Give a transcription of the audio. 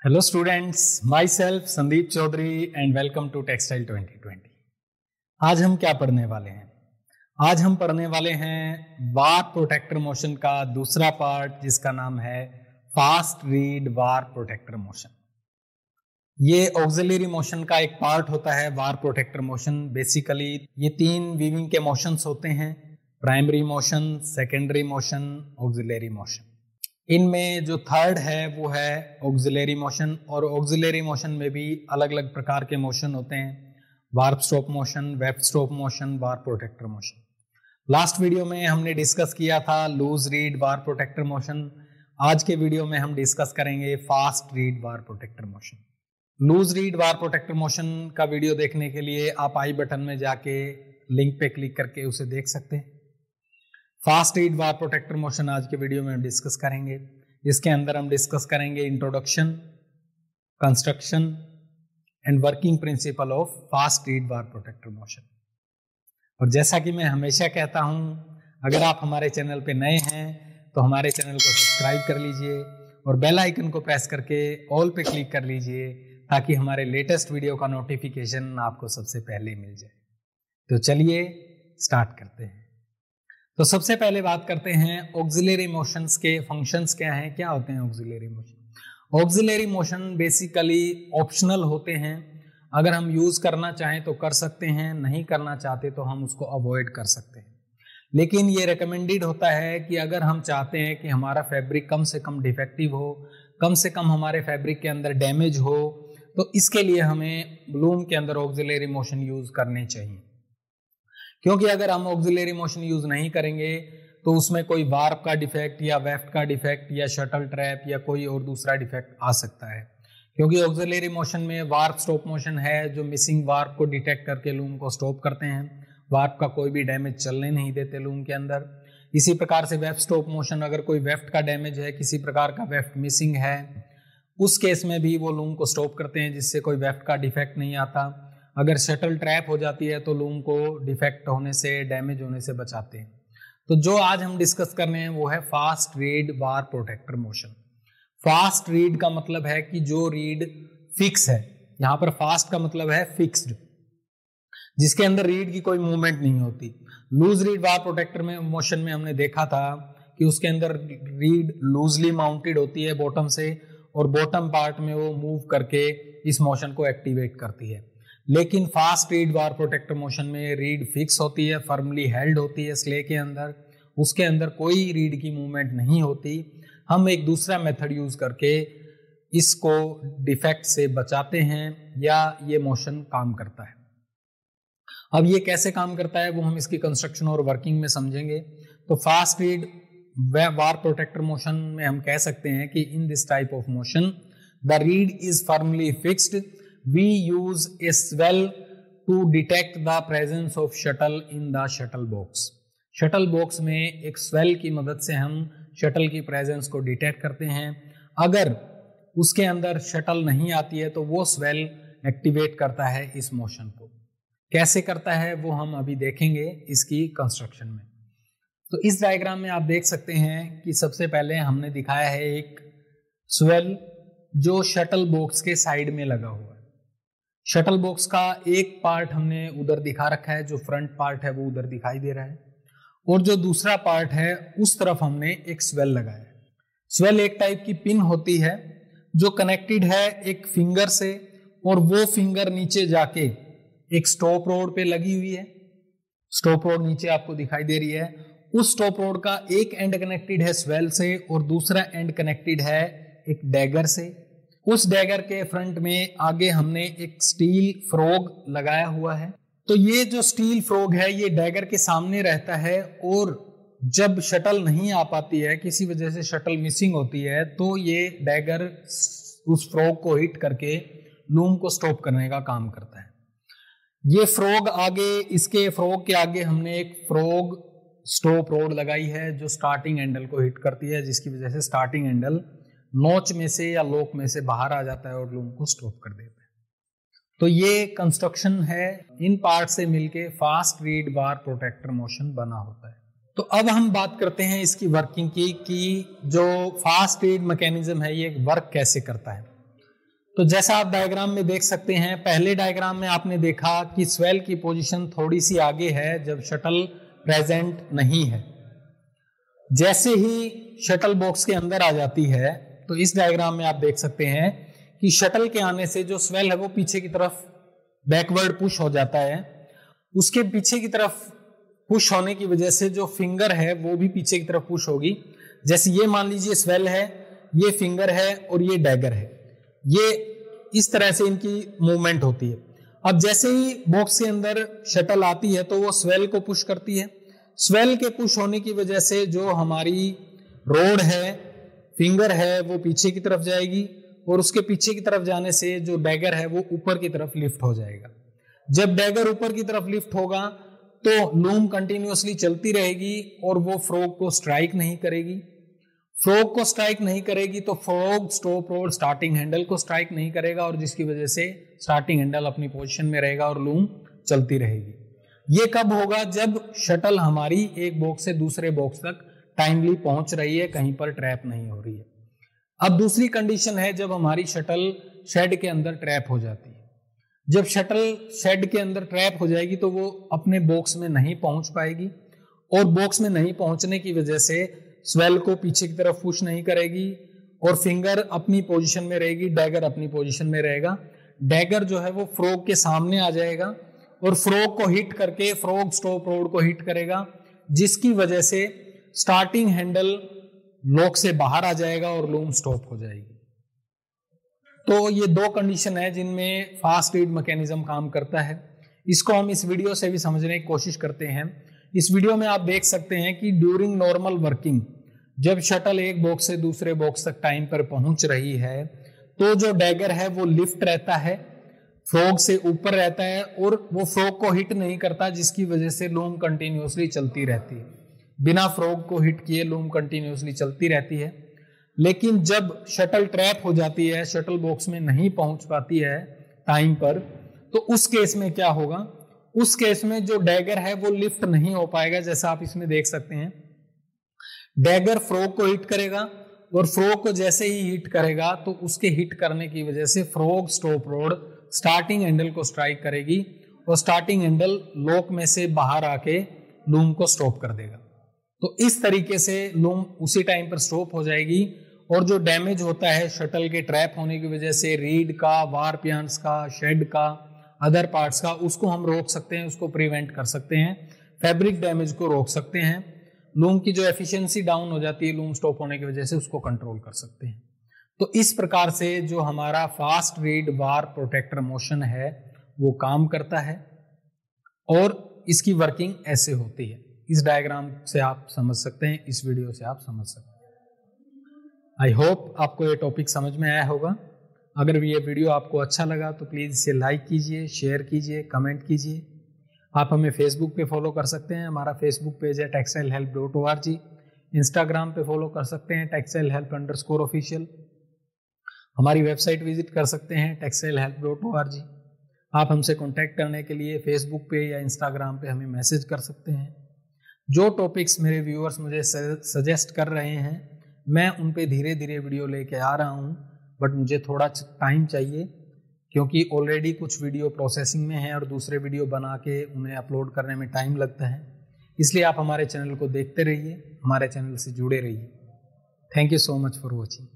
Hello students, myself Sandeep Chaudhary and welcome to Textile 2020। आज हम क्या पढ़ने वाले हैं? आज हम पढ़ने वाले हैं वार प्रोटेक्टर मोशन का दूसरा पार्ट जिसका नाम है फास्ट रीड वार प्रोटेक्टर मोशन। ये ऑक्सिलरी मोशन का एक पार्ट होता है वार प्रोटेक्टर मोशन। बेसिकली ये तीन वीविंग के मोशंस होते हैं, primary motion, secondary motion, auxiliary motion. इनमें जो थर्ड है वो है ऑक्सिलरी मोशन, और ऑक्सिलरी मोशन में भी अलग अलग प्रकार के मोशन होते हैं, warp stop motion, weft stop motion, warp protector motion. Last video में हमने डिस्कस किया था लूज रीड वार प्रोटेक्टर मोशन। आज के वीडियो में हम डिस्कस करेंगे फास्ट रीड वार प्रोटेक्टर मोशन। लूज रीड वार प्रोटेक्टर मोशन का वीडियो देखने के लिए आप आई बटन में जाके लिंक पे क्लिक करके उसे देख सकते हैं। फास्ट रीड वार प्रोटेक्टर मोशन आज के वीडियो में हम डिस्कस करेंगे। इसके अंदर हम डिस्कस करेंगे introduction, construction and working principle of fast reed war protector motion. और जैसा कि मैं हमेशा कहता हूं, अगर आप हमारे चैनल पे नए हैं तो हमारे चैनल को सब्सक्राइब कर लीजिए और बेल आइकन को प्रेस करके ऑल पे क्लिक कर लीजिए ताकि हमारे लेटेस्ट वीडियो का नोटिफिकेशन आपको सबसे पहले मिल जाए। तो चलिए स्टार्ट करते हैं। तो सबसे पहले बात करते हैं ऑक्सिलरी मोशंस के फंक्शंस क्या हैं, क्या होते हैं auxiliary motion. Auxiliary motion basically optional होते हैं। अगर हम यूज करना चाहें तो कर सकते हैं, नहीं करना चाहते तो हम उसको अवॉइड कर सकते हैं। लेकिन ये रिकमेंडेड होता है कि अगर हम चाहते हैं कि हमारा फैब्रिक कम से कम डिफेक्टिव हो, कम से कम हमारे फैब्रिक के अंदर डैमेज हो, तो इसके लिए हमें लूम के अंदर ऑक्सिलरी मोशन यूज करने चाहिए। क्योंकि अगर हम ऑक्सिलरी मोशन यूज नहीं करेंगे तो उसमें कोई वार्प का डिफेक्ट या वेफ्ट का डिफेक्ट या शटल ट्रैप या कोई और दूसरा डिफेक्ट आ सकता है। क्योंकि ऑक्सिलरी मोशन में वार्प स्टॉप मोशन है जो मिसिंग वार्प को डिटेक्ट करके लूम को स्टॉप करते हैं, वार्प का कोई भी डैमेज चलने नहीं देते लूम के अंदर। इसी प्रकार से वेफ्ट स्टॉप मोशन, अगर कोई वेफ्ट का डैमेज है, किसी प्रकार का वेफ्ट मिसिंग है, उस केस में भी वो लूम को स्टॉप करते हैं जिससे कोई वेफ्ट का डिफेक्ट नहीं आता। अगर शटल ट्रैप हो जाती है तो लूम को डिफेक्ट होने से, डैमेज होने से बचाते हैं। तो जो आज हम डिस्कस कर रहे हैं वो है फास्ट रीड वार प्रोटेक्टर मोशन। फास्ट रीड का मतलब है कि जो रीड फिक्स है, यहां पर फास्ट का मतलब है फिक्स्ड, जिसके अंदर रीड की कोई मूवमेंट नहीं होती। लूज रीड वार प्रोटेक्टर में मोशन में हमने देखा था कि उसके अंदर रीड लूजली माउंटेड होती है बॉटम से, और बॉटम पार्ट में वो मूव करके इस मोशन को एक्टिवेट करती है। लेकिन फास्ट रीड वार प्रोटेक्टर मोशन में रीड फिक्स होती है, फर्मली हेल्ड होती है स्ले के अंदर, उसके अंदर कोई रीड की मूवमेंट नहीं होती। हम एक दूसरा मेथड यूज करके इसको डिफेक्ट से बचाते हैं या ये मोशन काम करता है। अब ये कैसे काम करता है वो हम इसकी कंस्ट्रक्शन और वर्किंग में समझेंगे। तो फास्ट रीड वार प्रोटेक्टर मोशन में हम कह सकते हैं कि in this type of motion the read is firmly fixed. We use a swell to detect the presence of shuttle in the shuttle box। Shuttle box में एक स्वेल की मदद से हम शटल की प्रेजेंस को डिटेक्ट करते हैं। अगर उसके अंदर शटल नहीं आती है तो वो स्वेल एक्टिवेट करता है इस मोशन को। कैसे करता है वो हम अभी देखेंगे इसकी कंस्ट्रक्शन में। तो इस डायग्राम में आप देख सकते हैं कि सबसे पहले हमने दिखाया है एक स्वेल जो शटल बॉक्स के साइड में लगा हुआ है। शटल बॉक्स का एक पार्ट हमने उधर दिखा रखा है, जो फ्रंट पार्ट है वो उधर दिखाई दे रहा है, और जो दूसरा पार्ट है उस तरफ हमने एक स्वेल लगाया है। स्वेल एक टाइप की पिन होती है जो कनेक्टेड है एक फिंगर से, और वो फिंगर नीचे जाके एक स्टॉप रोड पे लगी हुई है। स्टॉप रोड नीचे आपको दिखाई दे रही है। उस स्टॉप रोड का एक एंड कनेक्टेड है स्वेल से और दूसरा एंड कनेक्टेड है एक डैगर से। उस डैगर के फ्रंट में आगे हमने एक स्टील फ्रॉग लगाया हुआ है। तो ये जो स्टील फ्रॉग है ये डैगर के सामने रहता है, और जब शटल नहीं आ पाती है, किसी वजह से शटल मिसिंग होती है, तो ये डैगर उस फ्रॉग को हिट करके लूम को स्टॉप करने का काम करता है। ये फ्रॉग आगे, इसके फ्रॉग के आगे हमने एक फ्रॉग स्टॉप रोड लगाई है जो स्टार्टिंग एंडल को हिट करती है, जिसकी वजह से स्टार्टिंग एंडल नोच में से या लॉक में से बाहर आ जाता है और लूम को स्टॉप कर देता है। तो ये कंस्ट्रक्शन है, इन पार्ट से मिलके फास्ट रीड वार प्रोटेक्टर मोशन बना होता है। तो अब हम बात करते हैं इसकी वर्किंग की, कि जो फास्ट रीड मैकेनिज्म है ये वर्क कैसे करता है। तो जैसा आप डायग्राम में देख सकते हैं, पहले डायग्राम में आपने देखा कि स्वेल की पोजीशन थोड़ी सी आगे है जब शटल प्रेजेंट नहीं है। जैसे ही शटल बॉक्स के अंदर आ जाती है तो इस डायग्राम में आप देख सकते हैं कि शटल के आने से जो स्वेल है वो पीछे की तरफ बैकवर्ड पुश हो जाता है। उसके पीछे की तरफ पुश होने की वजह से जो फिंगर है वो भी पीछे की तरफ पुश होगी। जैसे ये मान लीजिए स्वेल है, ये फिंगर है और ये डैगर है, ये इस तरह से इनकी मूवमेंट होती है। अब जैसे ही बॉक्स के अंदर शटल आती है तो वो स्वेल को पुश करती है। स्वेल के पुश होने की वजह से जो हमारी रोड है, फिंगर है, वो पीछे की तरफ जाएगी और उसके पीछे की तरफ जाने से जो डैगर है वो ऊपर की तरफ लिफ्ट हो जाएगा। जब डैगर ऊपर की तरफ लिफ्ट होगा तो लूम कंटिन्यूअसली चलती रहेगी और वो फ्रॉग को स्ट्राइक नहीं करेगी। फ्रॉग को स्ट्राइक नहीं करेगी तो frog stop road starting handle को स्ट्राइक नहीं करेगा और जिसकी वजह से स्टार्टिंग हैंडल अपनी पोजीशन में रहेगा और लूम चलती रहेगी। ये कब होगा? जब शटल हमारी एक बॉक्स से दूसरे बॉक्स तक टाइमली पहुंच रही है, कहीं पर ट्रैप नहीं हो रही है। अब दूसरी कंडीशन है जब हमारी शटल शेड के अंदर ट्रैप हो जाती है। जब शटल शेड के अंदर ट्रैप हो जाएगी तो वो अपने बॉक्स में नहीं पहुंच पाएगी और बॉक्स में नहीं पहुंचने की वजह से स्वेल को पीछे की तरफ पुश नहीं करेगी और फिंगर अपनी पोजीशन में रहेगी, डैगर अपनी पोजीशन में रहेगा। डैगर जो है वो फ्रॉग के सामने आ जाएगा और फ्रॉग को हिट करके फ्रॉग स्टॉप रोड को हिट करेगा, जिसकी वजह से स्टार्टिंग हैंडल लॉक से बाहर आ जाएगा और लूम स्टॉप हो जाएगी। तो ये दो कंडीशन है जिनमें फास्ट रीड मैकेनिज्म काम करता है। इसको हम इस वीडियो से भी समझने की कोशिश करते हैं। इस वीडियो में आप देख सकते हैं कि ड्यूरिंग नॉर्मल वर्किंग जब शटल एक बॉक्स से दूसरे बॉक्स तक टाइम पर पहुंच रही है तो जो डैगर है वो लिफ्ट रहता है, फ्रॉग से ऊपर रहता है और वो फ्रॉग को हिट नहीं करता, जिसकी वजह से लूम कंटिन्यूअसली चलती रहती है। बिना फ्रॉग को हिट किए लूम कंटिन्यूअसली चलती रहती है। लेकिन जब शटल ट्रैप हो जाती है, शटल बॉक्स में नहीं पहुंच पाती है टाइम पर, तो उस केस में क्या होगा? उस केस में जो डैगर है वो लिफ्ट नहीं हो पाएगा। जैसा आप इसमें देख सकते हैं, डैगर फ्रॉग को हिट करेगा और फ्रॉग को जैसे ही हिट करेगा तो उसके हिट करने की वजह से frog stop road starting handle को स्ट्राइक करेगी और स्टार्टिंग हैंडल लॉक में से बाहर आके लूम को स्टॉप कर देगा। तो इस तरीके से लूम उसी टाइम पर स्टॉप हो जाएगी और जो डैमेज होता है शटल के ट्रैप होने की वजह से रीड का, वार पियांस का, शेड का, अदर पार्ट्स का, उसको हम रोक सकते हैं, उसको प्रिवेंट कर सकते हैं, फैब्रिक डैमेज को रोक सकते हैं। लूम की जो एफिशिएंसी डाउन हो जाती है लूम स्टॉप होने की वजह से, उसको कंट्रोल कर सकते हैं। तो इस प्रकार से जो हमारा फास्ट रीड वार प्रोटेक्टर मोशन है वो काम करता है और इसकी वर्किंग ऐसे होती है। इस डायग्राम से आप समझ सकते हैं, इस वीडियो से आप समझ सकते हैं। आई होप आपको ये टॉपिक समझ में आया होगा। अगर ये वीडियो आपको अच्छा लगा तो प्लीज़ इसे लाइक कीजिए, शेयर कीजिए, कमेंट कीजिए। आप हमें फेसबुक पे फॉलो कर सकते हैं, हमारा फेसबुक पेज है textilehelp.org। इंस्टाग्राम पे फॉलो कर सकते हैं textilehelp_official। हमारी वेबसाइट विजिट कर सकते हैं textilehelp.org। आप हमसे कांटेक्ट करने के लिए फेसबुक पे या इंस्टाग्राम पे हमें मैसेज कर सकते हैं। जो टॉपिक्स मेरे व्यूअर्स मुझे सजेस्ट कर रहे हैं मैं उन पे धीरे धीरे वीडियो लेके आ रहा हूँ, बट मुझे थोड़ा टाइम चाहिए क्योंकि ऑलरेडी कुछ वीडियो प्रोसेसिंग में है और दूसरे वीडियो बना के उन्हें अपलोड करने में टाइम लगता है। इसलिए आप हमारे चैनल को देखते रहिए, हमारे चैनल से जुड़े रहिए। Thank you so much for watching.